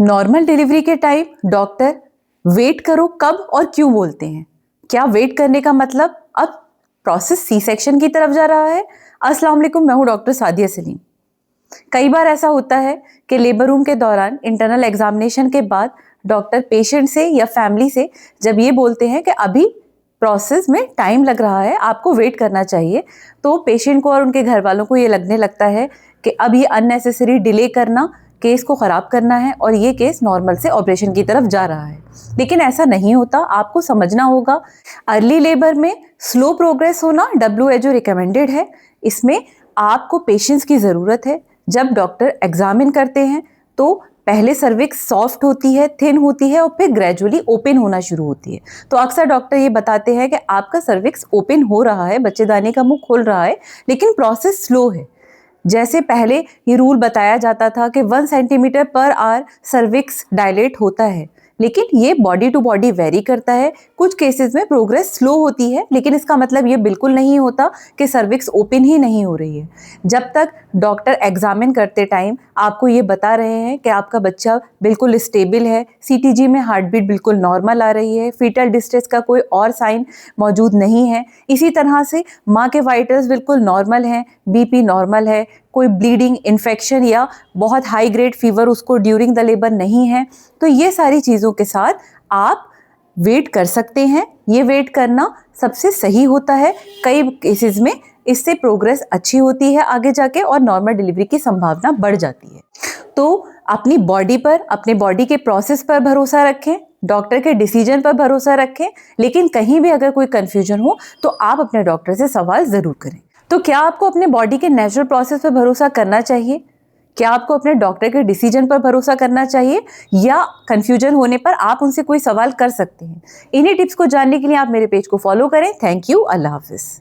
Normal delivery के time doctor wait करो कब और क्यों बोलते हैं? क्या वेट करने का मतलब अब प्रोसेस सी सेक्शन की तरफ जा रहा है? अस्सलाम वालेकुम, मैं हूं डॉक्टर सादिया सलीम। कई बार ऐसा होता है कि लेबर रूम के दौरान इंटरनल एग्जामिनेशन के बाद डॉक्टर पेशेंट से या फैमिली से जब ये बोलते हैं कि अभी प्रोसेस में टाइम लग रहा है, आपको वेट करना चाहिए, तो पेशेंट को और उनके घर वालों को ये लगने लगता है कि अब ये अननेसेसरी डिले करना केस को ख़राब करना है और ये केस नॉर्मल से ऑपरेशन की तरफ जा रहा है। लेकिन ऐसा नहीं होता, आपको समझना होगा। अर्ली लेबर में स्लो प्रोग्रेस होना WHO रिकमेंडेड है। इसमें आपको पेशेंस की ज़रूरत है। जब डॉक्टर एग्जामिन करते हैं तो पहले सर्विक्स सॉफ्ट होती है, थिन होती है और फिर ग्रेजुअली ओपन होना शुरू होती है। तो अक्सर डॉक्टर ये बताते हैं कि आपका सर्विक्स ओपन हो रहा है, बच्चेदानी का मुंह खुल रहा है, लेकिन प्रोसेस स्लो है। जैसे पहले ये रूल बताया जाता था कि 1 centimetre per hour cervix dilate होता है, लेकिन ये बॉडी टू बॉडी वेरी करता है। कुछ केसेस में प्रोग्रेस स्लो होती है, लेकिन इसका मतलब ये बिल्कुल नहीं होता कि सर्विक्स ओपन ही नहीं हो रही है। जब तक डॉक्टर एग्जामिन करते टाइम आपको ये बता रहे हैं कि आपका बच्चा बिल्कुल स्टेबल है, CTG में हार्ट बीट बिल्कुल नॉर्मल आ रही है, फीटल डिस्ट्रेस का कोई और साइन मौजूद नहीं है, इसी तरह से माँ के वाइटल्स बिल्कुल नॉर्मल हैं, BP नॉर्मल है, कोई ब्लीडिंग, इन्फेक्शन या बहुत हाई ग्रेड फीवर उसको ड्यूरिंग द लेबर नहीं है, तो ये सारी चीज़ों के साथ आप वेट कर सकते हैं। ये वेट करना सबसे सही होता है। कई केसेस में इससे प्रोग्रेस अच्छी होती है आगे जाके और नॉर्मल डिलीवरी की संभावना बढ़ जाती है। तो अपनी बॉडी पर, अपने बॉडी के प्रोसेस पर भरोसा रखें, डॉक्टर के डिसीजन पर भरोसा रखें, लेकिन कहीं भी अगर कोई कंफ्यूजन हो तो आप अपने डॉक्टर से सवाल ज़रूर करें। तो क्या आपको अपने बॉडी के नेचुरल प्रोसेस पर भरोसा करना चाहिए? क्या आपको अपने डॉक्टर के डिसीजन पर भरोसा करना चाहिए, या कंफ्यूजन होने पर आप उनसे कोई सवाल कर सकते हैं? इन्हीं टिप्स को जानने के लिए आप मेरे पेज को फॉलो करें। Thank you. अल्लाह हाफिज़।